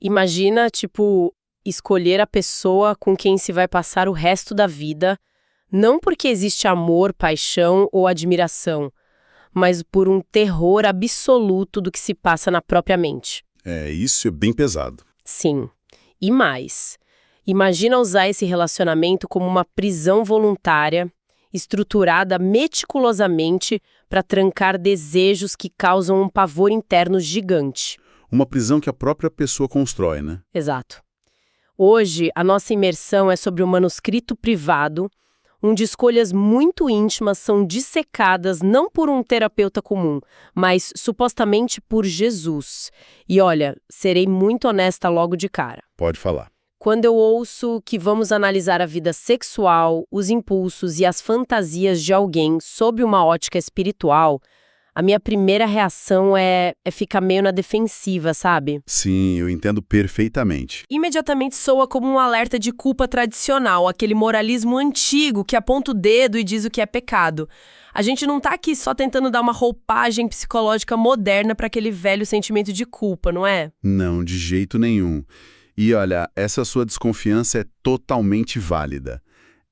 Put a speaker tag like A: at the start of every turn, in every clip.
A: Imagina, tipo, escolher a pessoa com quem se vai passar o resto da vida, não porque existe amor, paixão ou admiração, mas por um terror absoluto do que se passa na própria mente.
B: Isso é bem pesado.
A: Sim. E mais, imagina usar esse relacionamento como uma prisão voluntária, estruturada meticulosamente para trancar desejos que causam um pavor interno gigante.
B: Uma prisão que a própria pessoa constrói, né?
A: Exato. Hoje, a nossa imersão é sobre o manuscrito privado, onde escolhas muito íntimas são dissecadas não por um terapeuta comum, mas supostamente por Jesus. E olha, serei muito honesta logo de cara.
B: Pode falar.
A: Quando eu ouço que vamos analisar a vida sexual, os impulsos e as fantasias de alguém sob uma ótica espiritual, a minha primeira reação é ficar meio na defensiva, sabe?
B: Sim, eu entendo perfeitamente.
A: Imediatamente soa como um alerta de culpa tradicional, aquele moralismo antigo que aponta o dedo e diz o que é pecado. A gente não tá aqui só tentando dar uma roupagem psicológica moderna para aquele velho sentimento de culpa, não é?
B: Não, de jeito nenhum. E olha, essa sua desconfiança é totalmente válida.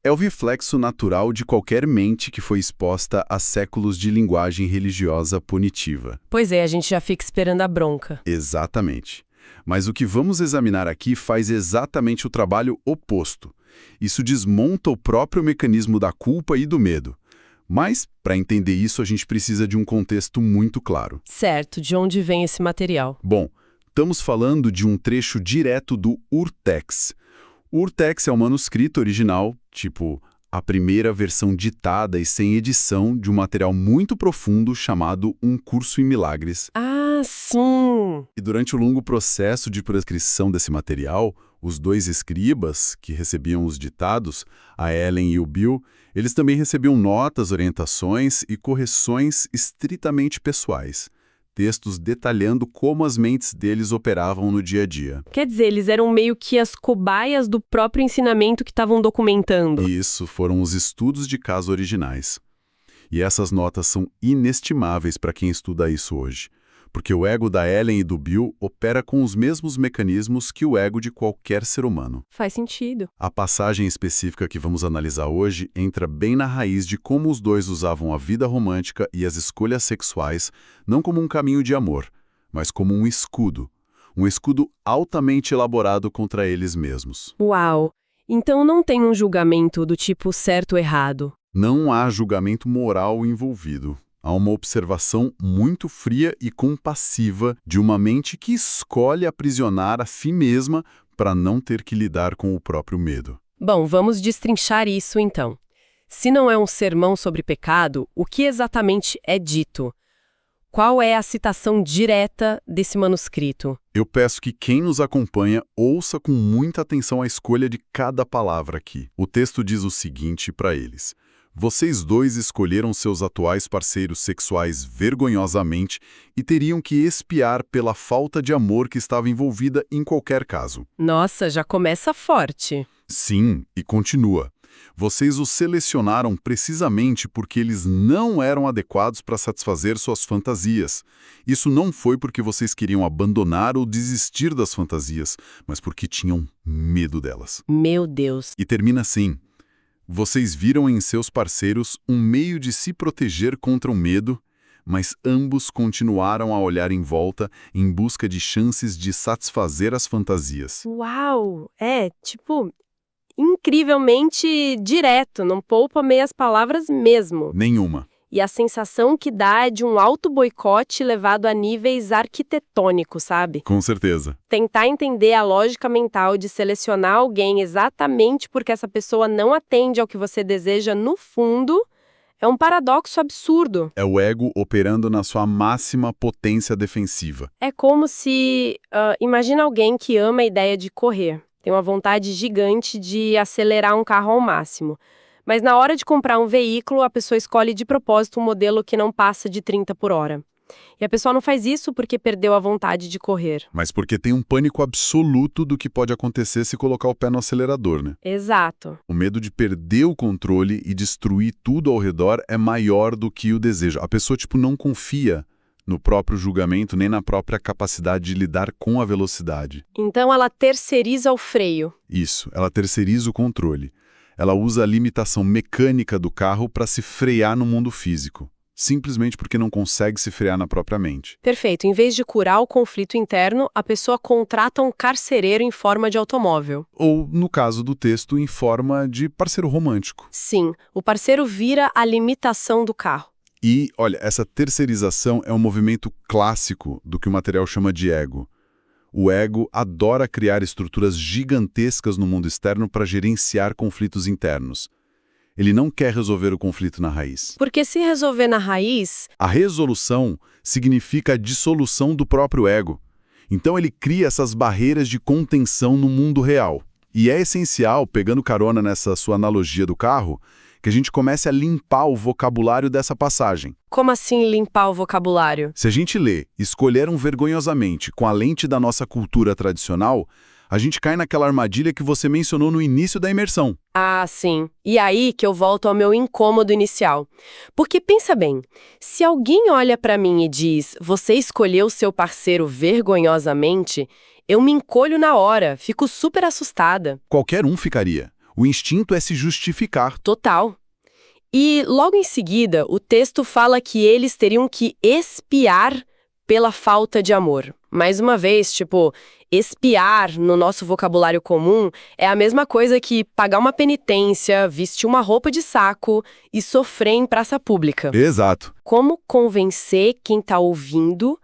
B: É o reflexo natural de qualquer mente que foi exposta a séculos de linguagem religiosa punitiva.
A: Pois é, a gente já fica esperando a bronca.
B: Exatamente. Mas o que vamos examinar aqui faz exatamente o trabalho oposto. Isso desmonta o próprio mecanismo da culpa e do medo. Mas, para entender isso, a gente precisa de um contexto muito claro.
A: Certo, de onde vem esse material?
B: Bom, estamos falando de um trecho direto do Urtext. O Urtext é um manuscrito original, tipo a primeira versão ditada e sem edição de um material muito profundo chamado Um Curso em Milagres.
A: Ah, sim!
B: E durante o longo processo de transcrição desse material, os dois escribas, que recebiam os ditados, a Ellen e o Bill, eles também recebiam notas, orientações e correções estritamente pessoais. Textos detalhando como as mentes deles operavam no dia a dia.
A: Quer dizer, eles eram meio que as cobaias do próprio ensinamento que estavam documentando.
B: Isso foram os estudos de caso originais. E essas notas são inestimáveis para quem estuda isso hoje, porque o ego da Ellen e do Bill opera com os mesmos mecanismos que o ego de qualquer ser humano.
A: Faz sentido.
B: A passagem específica que vamos analisar hoje entra bem na raiz de como os dois usavam a vida romântica e as escolhas sexuais não como um caminho de amor, mas como um escudo altamente elaborado contra eles mesmos.
A: Uau! Então não tem um julgamento do tipo certo ou errado.
B: Não há julgamento moral envolvido. Há uma observação muito fria e compassiva de uma mente que escolhe aprisionar a si mesma para não ter que lidar com o próprio medo.
A: Bom, vamos destrinchar isso então. Se não é um sermão sobre pecado, o que exatamente é dito? Qual é a citação direta desse manuscrito?
B: Eu peço que quem nos acompanha ouça com muita atenção a escolha de cada palavra aqui. O texto diz o seguinte para eles: vocês dois escolheram seus atuais parceiros sexuais vergonhosamente e teriam que expiar pela falta de amor que estava envolvida em qualquer caso.
A: Nossa, já começa forte.
B: Sim, e continua. Vocês os selecionaram precisamente porque eles não eram adequados para satisfazer suas fantasias. Isso não foi porque vocês queriam abandonar ou desistir das fantasias, mas porque tinham medo delas.
A: Meu Deus.
B: E termina assim: vocês viram em seus parceiros um meio de se proteger contra o medo, mas ambos continuaram a olhar em volta em busca de chances de satisfazer as fantasias.
A: Uau! Incrivelmente direto, não poupa meias palavras mesmo.
B: Nenhuma.
A: E a sensação que dá é de um auto-boicote levado a níveis arquitetônicos, sabe?
B: Com certeza.
A: Tentar entender a lógica mental de selecionar alguém exatamente porque essa pessoa não atende ao que você deseja no fundo é um paradoxo absurdo.
B: É o ego operando na sua máxima potência defensiva.
A: É como se... imagina alguém que ama a ideia de correr. Tem uma vontade gigante de acelerar um carro ao máximo. Mas na hora de comprar um veículo, a pessoa escolhe de propósito um modelo que não passa de 30 por hora. E a pessoa não faz isso porque perdeu a vontade de correr.
B: Mas porque tem um pânico absoluto do que pode acontecer se colocar o pé no acelerador, né?
A: Exato.
B: O medo de perder o controle e destruir tudo ao redor é maior do que o desejo. A pessoa, não confia no próprio julgamento nem na própria capacidade de lidar com a velocidade.
A: Então ela terceiriza o freio.
B: Isso, ela terceiriza o controle. Ela usa a limitação mecânica do carro para se frear no mundo físico, simplesmente porque não consegue se frear na própria mente.
A: Perfeito. Em vez de curar o conflito interno, a pessoa contrata um carcereiro em forma de automóvel.
B: Ou, no caso do texto, em forma de parceiro romântico.
A: Sim, o parceiro vira a limitação do carro.
B: E, olha, essa terceirização é um movimento clássico do que o material chama de ego. O ego adora criar estruturas gigantescas no mundo externo para gerenciar conflitos internos. Ele não quer resolver o conflito na raiz.
A: Porque se resolver na raiz,
B: A resolução significa a dissolução do próprio ego. Então ele cria essas barreiras de contenção no mundo real. E é essencial, pegando carona nessa sua analogia do carro, que a gente comece a limpar o vocabulário dessa passagem.
A: como assim limpar o vocabulário?
B: Se a gente lê "escolheram vergonhosamente" com a lente da nossa cultura tradicional, a gente cai naquela armadilha que você mencionou no início da imersão.
A: Ah, sim. E aí que eu volto ao meu incômodo inicial. Porque pensa bem, se alguém olha pra mim e diz, você escolheu seu parceiro vergonhosamente, eu me encolho na hora, fico super assustada.
B: Qualquer um ficaria. O instinto é se justificar.
A: Total. E logo em seguida, o texto fala que eles teriam que expiar pela falta de amor. Mais uma vez, tipo, expiar no nosso vocabulário comum é a mesma coisa que pagar uma penitência, vestir uma roupa de saco e sofrer em praça pública.
B: Exato.
A: Como convencer quem está ouvindo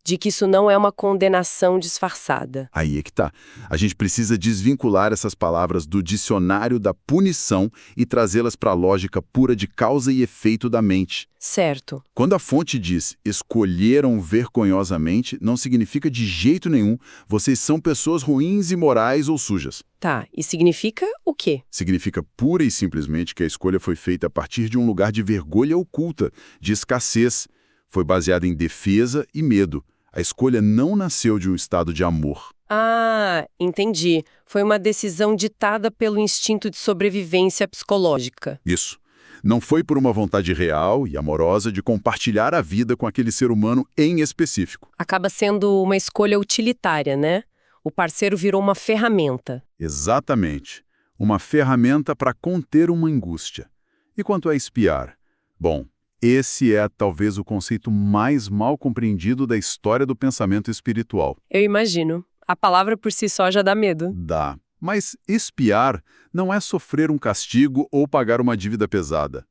A: de que isso não é uma condenação disfarçada?
B: Aí é que tá. A gente precisa desvincular essas palavras do dicionário da punição e trazê-las para a lógica pura de causa e efeito da mente.
A: Certo.
B: Quando a fonte diz "escolheram vergonhosamente", não significa de jeito nenhum "vocês são pessoas ruins, imorais ou sujas".
A: Tá, e significa o quê?
B: Significa pura e simplesmente que a escolha foi feita a partir de um lugar de vergonha oculta, de escassez. Foi baseada em defesa e medo. A escolha não nasceu de um estado de amor.
A: Ah, entendi. Foi uma decisão ditada pelo instinto de sobrevivência psicológica.
B: Isso. Não foi por uma vontade real e amorosa de compartilhar a vida com aquele ser humano em específico.
A: Acaba sendo uma escolha utilitária, né? O parceiro virou uma ferramenta.
B: Exatamente. Uma ferramenta para conter uma angústia. E quanto a espiar? Bom, esse é talvez o conceito mais mal compreendido da história do pensamento espiritual.
A: Eu imagino. A palavra por si só já dá medo.
B: Dá. Mas espiar não é sofrer um castigo ou pagar uma dívida pesada.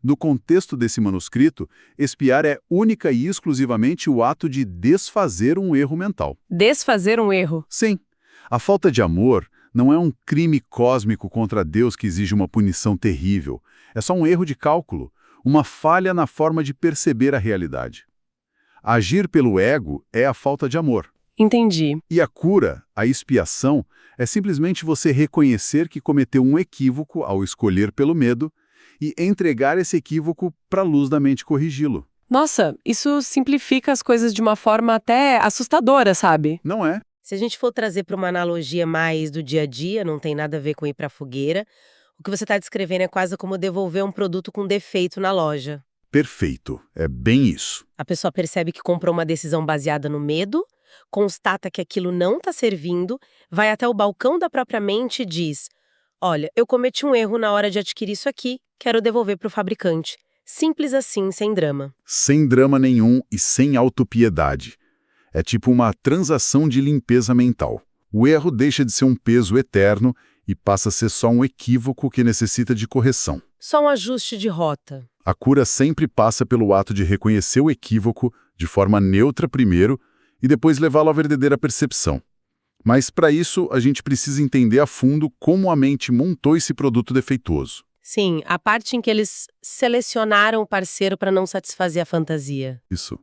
B: No contexto desse manuscrito, espiar é única e exclusivamente o ato de desfazer um erro mental.
A: Desfazer um erro.
B: Sim, a falta de amor não é um crime cósmico contra Deus que exige uma punição terrível. É só um erro de cálculo, uma falha na forma de perceber a realidade. Agir pelo ego é a falta de amor.
A: Entendi.
B: E a cura, a expiação, é simplesmente você reconhecer que cometeu um equívoco ao escolher pelo medo e entregar esse equívoco para a luz da mente corrigi-lo.
A: Nossa, isso simplifica as coisas de uma forma até assustadora, sabe?
B: Não é?
C: Se a gente for trazer para uma analogia mais do dia a dia, não tem nada a ver com ir para a fogueira, o que você está descrevendo é quase como devolver um produto com defeito na loja.
B: Perfeito. É bem isso.
C: A pessoa percebe que comprou uma decisão baseada no medo, constata que aquilo não está servindo, vai até o balcão da própria mente e diz: olha, eu cometi um erro na hora de adquirir isso aqui, quero devolver para o fabricante. Simples assim, sem drama.
B: Sem drama nenhum e sem autopiedade. É tipo uma transação de limpeza mental. O erro deixa de ser um peso eterno e passa a ser só um equívoco que necessita de correção.
C: Só um ajuste de rota.
B: A cura sempre passa pelo ato de reconhecer o equívoco de forma neutra primeiro e depois levá-lo à verdadeira percepção. Mas para isso, a gente precisa entender a fundo como a mente montou esse produto defeituoso.
C: Sim, a parte em que eles selecionaram o parceiro para não satisfazer a fantasia.
B: Isso.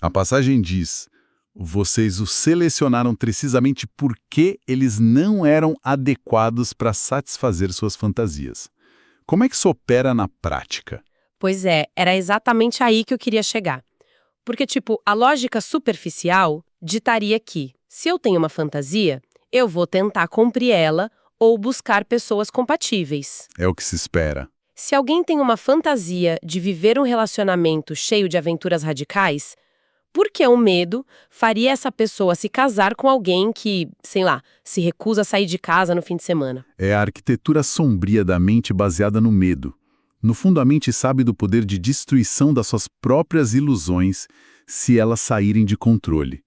B: A passagem diz: vocês o selecionaram precisamente porque eles não eram adequados para satisfazer suas fantasias. Como é que isso opera na prática?
C: Pois é, era exatamente aí que eu queria chegar. Porque, tipo, a lógica superficial ditaria que, se eu tenho uma fantasia, eu vou tentar cumprir ela ou buscar pessoas compatíveis.
B: É o que se espera.
C: Se alguém tem uma fantasia de viver um relacionamento cheio de aventuras radicais, Por que o medo faria essa pessoa se casar com alguém que, sei lá, se recusa a sair de casa no fim de semana?
B: É a arquitetura sombria da mente baseada no medo. No fundo, a mente sabe do poder de destruição das suas próprias ilusões se elas saírem de controle.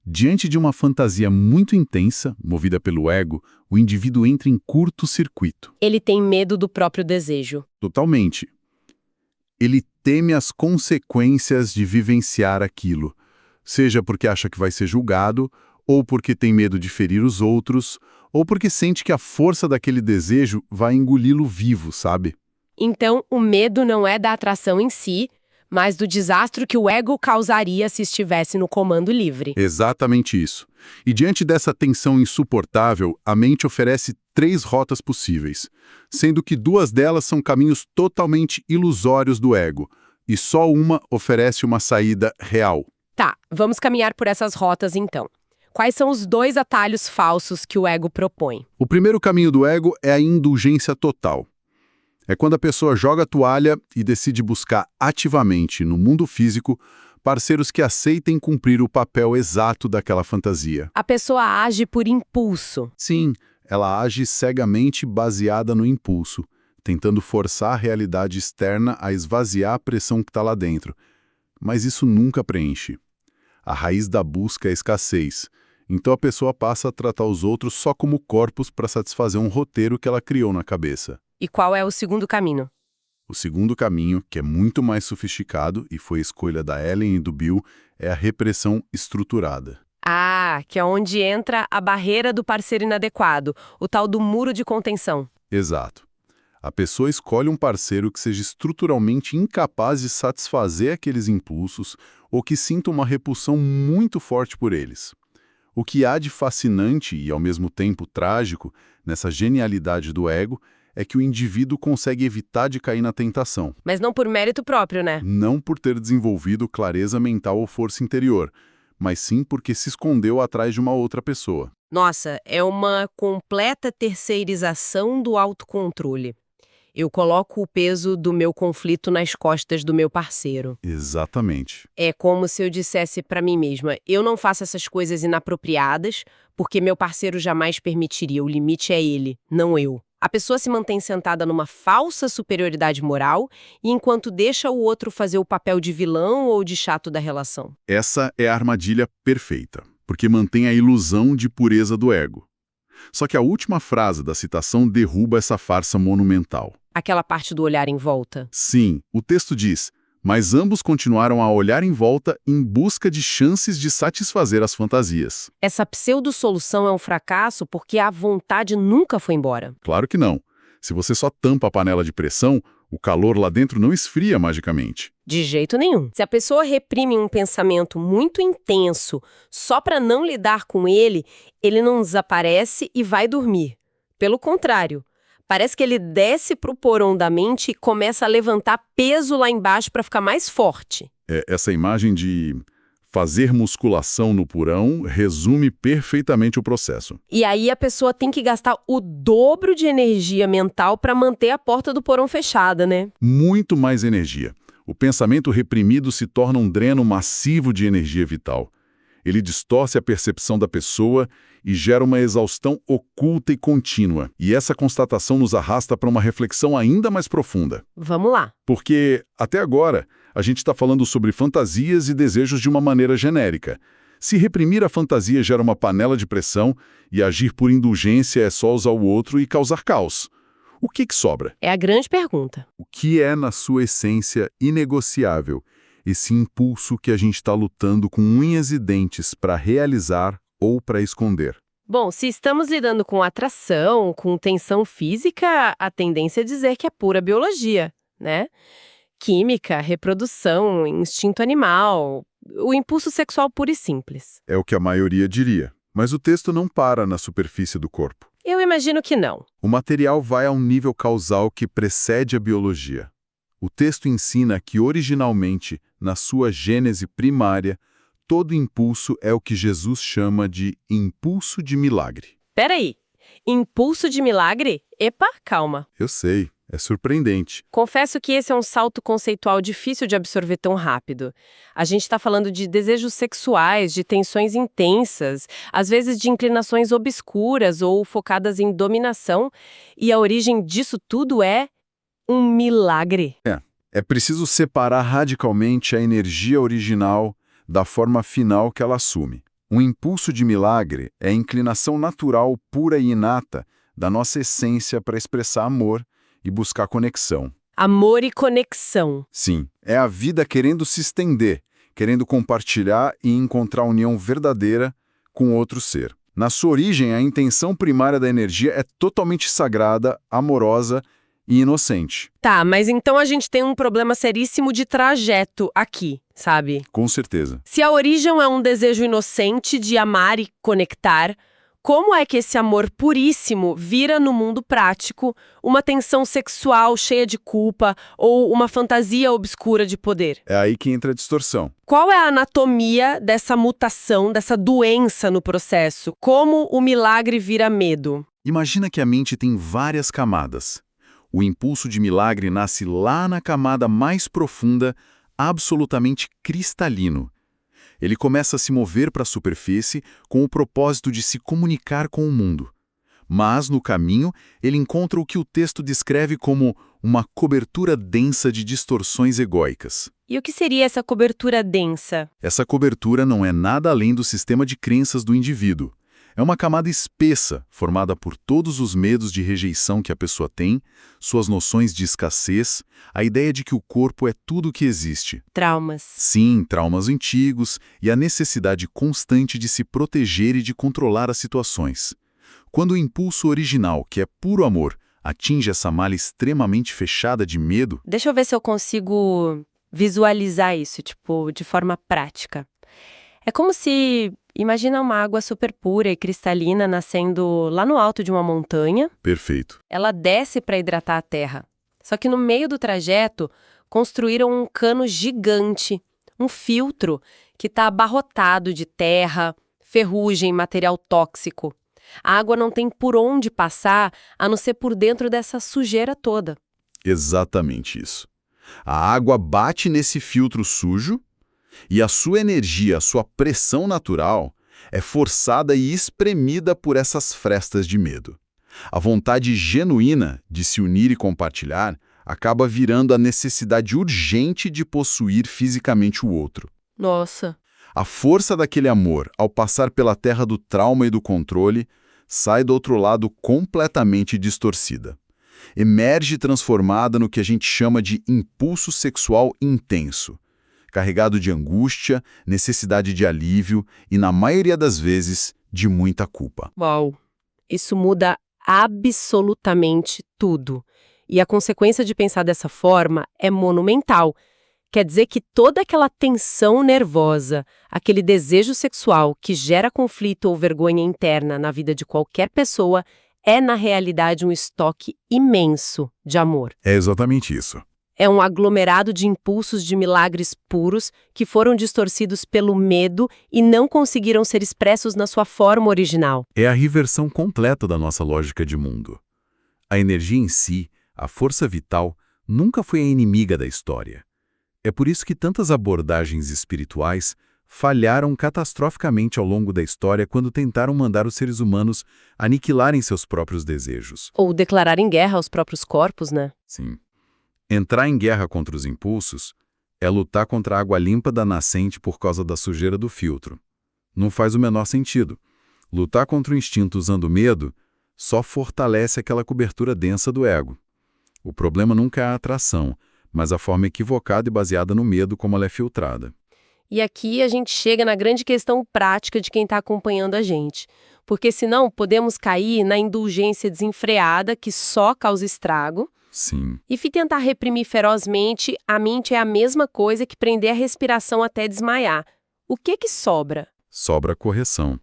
B: Diante de uma fantasia muito intensa, movida pelo ego, o indivíduo entra em curto-circuito.
C: Ele tem medo do próprio desejo.
B: Totalmente. Ele teme as consequências de vivenciar aquilo, seja porque acha que vai ser julgado, ou porque tem medo de ferir os outros, ou porque sente que a força daquele desejo vai engoli-lo vivo, sabe?
C: Então, o medo não é da atração em si, mas do desastre que o ego causaria se estivesse no comando livre.
B: Exatamente isso. E diante dessa tensão insuportável, a mente oferece 3 rotas possíveis, sendo que 2 delas são caminhos totalmente ilusórios do ego, e só uma oferece uma saída real.
C: Tá, vamos caminhar por essas rotas então. Quais são os 2 atalhos falsos que o ego propõe?
B: O primeiro caminho do ego é a indulgência total. É quando a pessoa joga a toalha e decide buscar ativamente, no mundo físico, parceiros que aceitem cumprir o papel exato daquela fantasia.
C: A pessoa age por impulso.
B: Sim, ela age cegamente baseada no impulso, tentando forçar a realidade externa a esvaziar a pressão que está lá dentro. Mas isso nunca preenche. A raiz da busca é a escassez. Então a pessoa passa a tratar os outros só como corpos para satisfazer um roteiro que ela criou na cabeça.
C: E qual é o segundo caminho?
B: O segundo caminho, que é muito mais sofisticado e foi a escolha da Ellen e do Bill, é a repressão estruturada.
C: Ah, que é onde entra a barreira do parceiro inadequado, o tal do muro de contenção.
B: Exato. A pessoa escolhe um parceiro que seja estruturalmente incapaz de satisfazer aqueles impulsos ou que sinta uma repulsão muito forte por eles. O que há de fascinante e, ao mesmo tempo, trágico nessa genialidade do ego é que o indivíduo consegue evitar de cair na tentação.
C: Mas não por mérito próprio, né?
B: Não por ter desenvolvido clareza mental ou força interior, mas sim porque se escondeu atrás de uma outra pessoa.
C: Nossa, é uma completa terceirização do autocontrole. Eu coloco o peso do meu conflito nas costas do meu parceiro.
B: Exatamente.
C: É como se eu dissesse pra mim mesma, eu não faço essas coisas inapropriadas porque meu parceiro jamais permitiria, o limite é ele, não eu. A pessoa se mantém sentada numa falsa superioridade moral e enquanto deixa o outro fazer o papel de vilão ou de chato da relação.
B: Essa é a armadilha perfeita, porque mantém a ilusão de pureza do ego. Só que a última frase da citação derruba essa farsa monumental.
C: Aquela parte do olhar em volta.
B: Sim, o texto diz, mas ambos continuaram a olhar em volta em busca de chances de satisfazer as fantasias.
C: Essa pseudo-solução é um fracasso porque a vontade nunca foi embora.
B: Claro que não. Se você só tampa a panela de pressão, o calor lá dentro não esfria magicamente.
C: De jeito nenhum. Se a pessoa reprime um pensamento muito intenso só para não lidar com ele, ele não desaparece e vai dormir. Pelo contrário, parece que ele desce pro porão da mente e começa a levantar peso lá embaixo para ficar mais forte.
B: Essa imagem de fazer musculação no porão resume perfeitamente o processo.
C: E aí a pessoa tem que gastar o dobro de energia mental para manter a porta do porão fechada, né?
B: Muito mais energia. O pensamento reprimido se torna um dreno massivo de energia vital. Ele distorce a percepção da pessoa e gera uma exaustão oculta e contínua. E essa constatação nos arrasta para uma reflexão ainda mais profunda.
C: Vamos lá.
B: Porque, até agora, a gente está falando sobre fantasias e desejos de uma maneira genérica. Se reprimir a fantasia gera uma panela de pressão e agir por indulgência é só usar o outro e causar caos. O que sobra?
C: É a grande pergunta.
B: O que é, na sua essência, inegociável? Esse impulso que a gente está lutando com unhas e dentes para realizar ou para esconder.
C: Bom, se estamos lidando com atração, com tensão física, a tendência é dizer que é pura biologia, né? Química, reprodução, instinto animal, o impulso sexual puro e simples.
B: É o que a maioria diria, mas o texto não para na superfície do corpo.
C: Eu imagino que não.
B: O material vai a um nível causal que precede a biologia. O texto ensina que, originalmente, na sua gênese primária, todo impulso é o que Jesus chama de impulso de milagre.
C: Peraí, impulso de milagre? Epa, calma.
B: Eu sei, É surpreendente.
A: Confesso que esse é um salto conceitual difícil de absorver tão rápido. A gente está falando de desejos sexuais, de tensões intensas, às vezes de inclinações obscuras ou focadas em dominação, e a origem disso tudo é um milagre.
B: É preciso separar radicalmente a energia original da forma final que ela assume. Um impulso de milagre é a inclinação natural, pura e inata da nossa essência para expressar amor e buscar conexão.
A: Amor e conexão.
B: Sim, é a vida querendo se estender, querendo compartilhar e encontrar união verdadeira com outro ser. Na sua origem, a intenção primária da energia é totalmente sagrada, amorosa e inocente.
A: Tá, mas então a gente tem um problema seríssimo de trajeto aqui, sabe?
B: Com certeza.
A: Se a origem é um desejo inocente de amar e conectar, como é que esse amor puríssimo vira no mundo prático uma tensão sexual cheia de culpa ou uma fantasia obscura de poder?
B: É aí que entra a distorção.
A: Qual é a anatomia dessa mutação, dessa doença no processo? Como o milagre vira medo?
B: Imagina que a mente tem várias camadas. O impulso de milagre nasce lá na camada mais profunda, absolutamente cristalino. Ele começa a se mover para a superfície com o propósito de se comunicar com o mundo. Mas, no caminho, ele encontra o que o texto descreve como uma cobertura densa de distorções egóicas.
A: E o que seria essa cobertura densa?
B: Essa cobertura não é nada além do sistema de crenças do indivíduo. É uma camada espessa, formada por todos os medos de rejeição que a pessoa tem, suas noções de escassez, a ideia de que o corpo é tudo o que existe.
A: Traumas.
B: Sim, traumas antigos e a necessidade constante de se proteger e de controlar as situações. Quando o impulso original, que é puro amor, atinge essa malha extremamente fechada de medo...
A: Deixa eu ver se eu consigo visualizar isso, tipo, de forma prática. É como se, imagina uma água super pura e cristalina nascendo lá no alto de uma montanha.
B: Perfeito.
A: Ela desce para hidratar a terra. Só que no meio do trajeto, construíram um cano gigante, um filtro que está abarrotado de terra, ferrugem, material tóxico. A água não tem por onde passar, a não ser por dentro dessa sujeira toda.
B: Exatamente isso. A água bate nesse filtro sujo e a sua energia, a sua pressão natural, é forçada e espremida por essas frestas de medo. A vontade genuína de se unir e compartilhar acaba virando a necessidade urgente de possuir fisicamente o outro.
A: Nossa.
B: A força daquele amor, ao passar pela terra do trauma e do controle, sai do outro lado completamente distorcida. Emerge transformada no que a gente chama de impulso sexual intenso, carregado de angústia, necessidade de alívio e, na maioria das vezes, de muita culpa.
A: Uau! Isso muda absolutamente tudo. E a consequência de pensar dessa forma é monumental. Quer dizer que toda aquela tensão nervosa, aquele desejo sexual que gera conflito ou vergonha interna na vida de qualquer pessoa, é na realidade um estoque imenso de amor.
B: É exatamente isso.
A: É um aglomerado de impulsos de milagres puros que foram distorcidos pelo medo e não conseguiram ser expressos na sua forma original.
B: É a reversão completa da nossa lógica de mundo. A energia em si, a força vital, nunca foi a inimiga da história. É por isso que tantas abordagens espirituais falharam catastroficamente ao longo da história quando tentaram mandar os seres humanos aniquilarem seus próprios desejos.
A: Ou declararem guerra aos próprios corpos, né?
B: Sim. Entrar em guerra contra os impulsos é lutar contra a água limpa da nascente por causa da sujeira do filtro. Não faz o menor sentido. Lutar contra o instinto usando medo só fortalece aquela cobertura densa do ego. O problema nunca é a atração, mas a forma equivocada e baseada no medo como ela é filtrada.
A: E aqui a gente chega na grande questão prática de quem está acompanhando a gente. Porque senão podemos cair na indulgência desenfreada que só causa estrago.
B: Sim.
A: E tentar reprimir ferozmente, a mente é a mesma coisa que prender a respiração até desmaiar. O que sobra?
B: Sobra correção.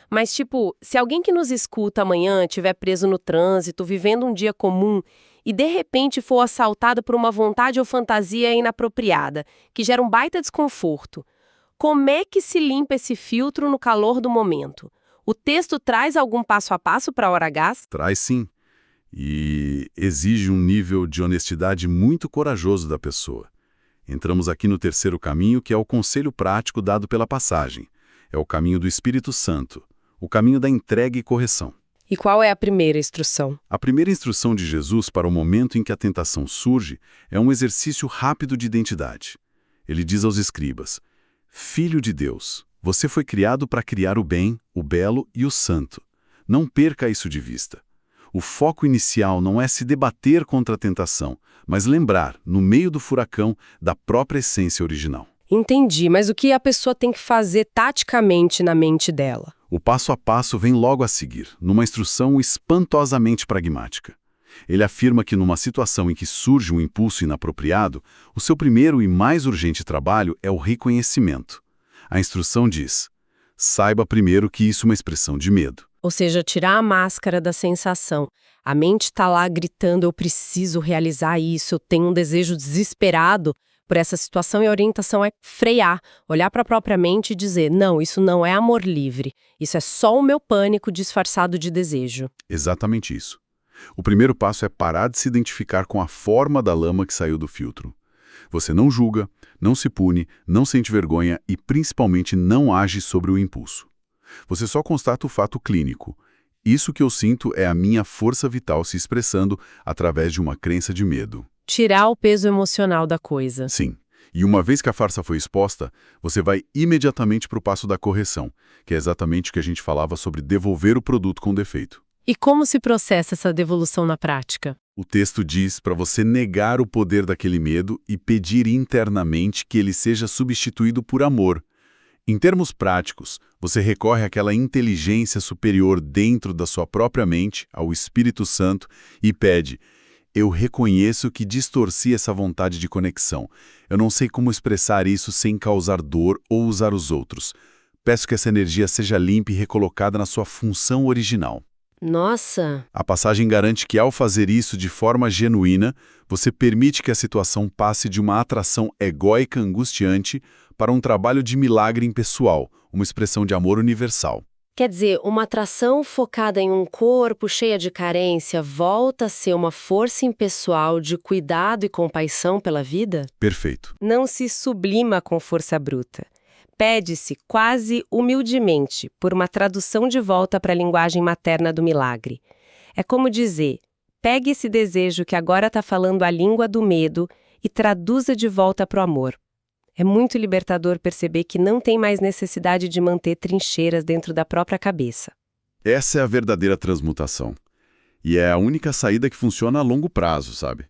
A: Mas se alguém que nos escuta amanhã estiver preso no trânsito, vivendo um dia comum, e de repente for assaltada por uma vontade ou fantasia inapropriada, que gera um baita desconforto, como é que se limpa esse filtro no calor do momento? O texto traz algum passo a passo para a hora H?
B: Traz sim. e exige um nível de honestidade muito corajoso da pessoa. Entramos aqui no terceiro caminho, que é o conselho prático dado pela passagem. É o caminho do Espírito Santo, o caminho da entrega e correção.
A: E qual é a primeira instrução?
B: A primeira instrução de Jesus para o momento em que a tentação surge é um exercício rápido de identidade. Ele diz aos escribas: Filho de Deus, você foi criado para criar o bem, o belo e o santo. Não perca isso de vista. O foco inicial não é se debater contra a tentação, mas lembrar, no meio do furacão, da própria essência original.
A: Entendi, mas o que a pessoa tem que fazer taticamente na mente dela?
B: O passo a passo vem logo a seguir, numa instrução espantosamente pragmática. Ele afirma que numa situação em que surge um impulso inapropriado, o seu primeiro e mais urgente trabalho é o reconhecimento. A instrução diz: saiba primeiro que isso é uma expressão de medo.
A: Ou seja, tirar a máscara da sensação. A mente está lá gritando, eu preciso realizar isso, eu tenho um desejo desesperado por essa situação, e a orientação é frear, olhar para a própria mente e dizer, não, isso não é amor livre, isso é só o meu pânico disfarçado de desejo.
B: Exatamente isso. O primeiro passo é parar de se identificar com a forma da lama que saiu do filtro. Você não julga, não se pune, não sente vergonha e, principalmente, não age sobre o impulso. Você só constata o fato clínico. Isso que eu sinto é a minha força vital se expressando através de uma crença de medo.
A: Tirar o peso emocional da coisa.
B: Sim. E uma vez que a farsa foi exposta, você vai imediatamente para o passo da correção, que é exatamente o que a gente falava sobre devolver o produto com defeito.
A: E como se processa essa devolução na prática?
B: O texto diz para você negar o poder daquele medo e pedir internamente que ele seja substituído por amor. Em termos práticos, você recorre àquela inteligência superior dentro da sua própria mente, ao Espírito Santo, e pede: eu reconheço que distorci essa vontade de conexão. Eu não sei como expressar isso sem causar dor ou usar os outros. Peço que essa energia seja limpa e recolocada na sua função original.
A: Nossa!
B: A passagem garante que, ao fazer isso de forma genuína, você permite que a situação passe de uma atração egóica angustiante para um trabalho de milagre impessoal, uma expressão de amor universal.
A: Quer dizer, uma atração focada em um corpo cheia de carência volta a ser uma força impessoal de cuidado e compaixão pela vida?
B: Perfeito.
A: Não se sublima com força bruta. Pede-se, quase humildemente, por uma tradução de volta para a linguagem materna do milagre. É como dizer, pegue esse desejo que agora está falando a língua do medo e traduza de volta para o amor. É muito libertador perceber que não tem mais necessidade de manter trincheiras dentro da própria cabeça.
B: Essa é a verdadeira transmutação. E é a única saída que funciona a longo prazo, sabe?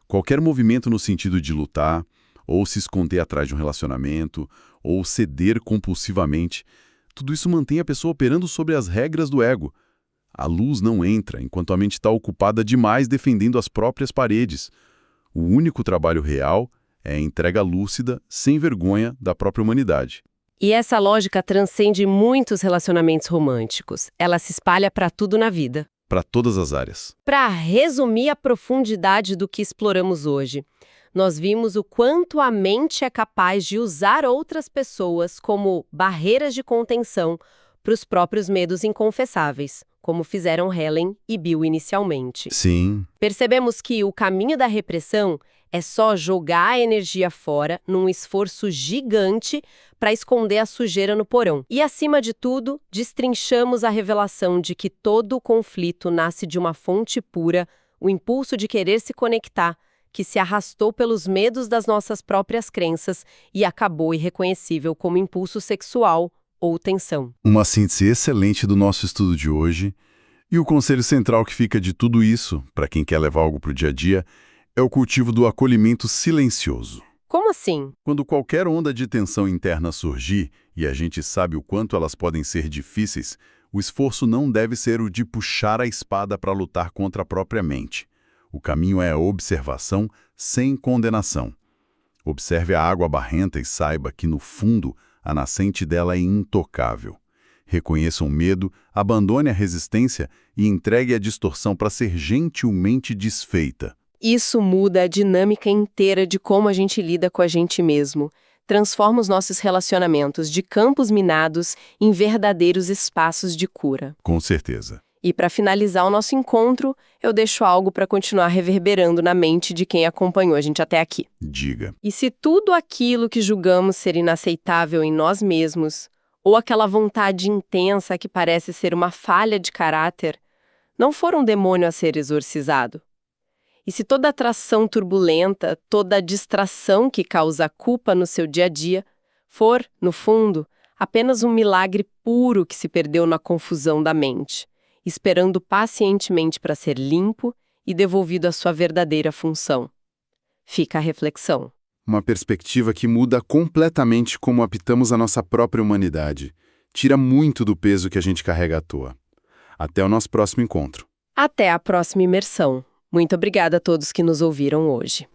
B: Qualquer movimento no sentido de lutar, ou se esconder atrás de um relacionamento, ou ceder compulsivamente, tudo isso mantém a pessoa operando sobre as regras do ego. A luz não entra enquanto a mente está ocupada demais defendendo as próprias paredes. O único trabalho real é a entrega lúcida, sem vergonha, da própria humanidade.
A: E essa lógica transcende muitos relacionamentos românticos. Ela se espalha para tudo na vida.
B: Para todas as áreas.
A: Para resumir a profundidade do que exploramos hoje, nós vimos o quanto a mente é capaz de usar outras pessoas como barreiras de contenção para os próprios medos inconfessáveis, como fizeram Helen e Bill inicialmente.
B: Sim.
A: Percebemos que o caminho da repressão é só jogar a energia fora num esforço gigante para esconder a sujeira no porão. E, acima de tudo, destrinchamos a revelação de que todo o conflito nasce de uma fonte pura, o impulso de querer se conectar, que se arrastou pelos medos das nossas próprias crenças e acabou irreconhecível como impulso sexual ou tensão.
B: Uma síntese excelente do nosso estudo de hoje. E o conselho central que fica de tudo isso, para quem quer levar algo para o dia a dia, é o cultivo do acolhimento silencioso.
A: Como assim?
B: Quando qualquer onda de tensão interna surgir, e a gente sabe o quanto elas podem ser difíceis, o esforço não deve ser o de puxar a espada para lutar contra a própria mente. O caminho é a observação sem condenação. Observe a água barrenta e saiba que, no fundo, a nascente dela é intocável. Reconheça o medo, abandone a resistência e entregue a distorção para ser gentilmente desfeita.
A: Isso muda a dinâmica inteira de como a gente lida com a gente mesmo. Transforma os nossos relacionamentos de campos minados em verdadeiros espaços de cura.
B: Com certeza.
A: E para finalizar o nosso encontro, eu deixo algo para continuar reverberando na mente de quem acompanhou a gente até aqui.
B: Diga.
A: E se tudo aquilo que julgamos ser inaceitável em nós mesmos, ou aquela vontade intensa que parece ser uma falha de caráter, não for um demônio a ser exorcizado? E se toda atração turbulenta, toda distração que causa culpa no seu dia a dia, for, no fundo, apenas um milagre puro que se perdeu na confusão da mente, esperando pacientemente para ser limpo e devolvido à sua verdadeira função? Fica a reflexão.
B: Uma perspectiva que muda completamente como habitamos a nossa própria humanidade. Tira muito do peso que a gente carrega à toa. Até o nosso próximo encontro.
A: Até a próxima imersão. Muito obrigada a todos que nos ouviram hoje.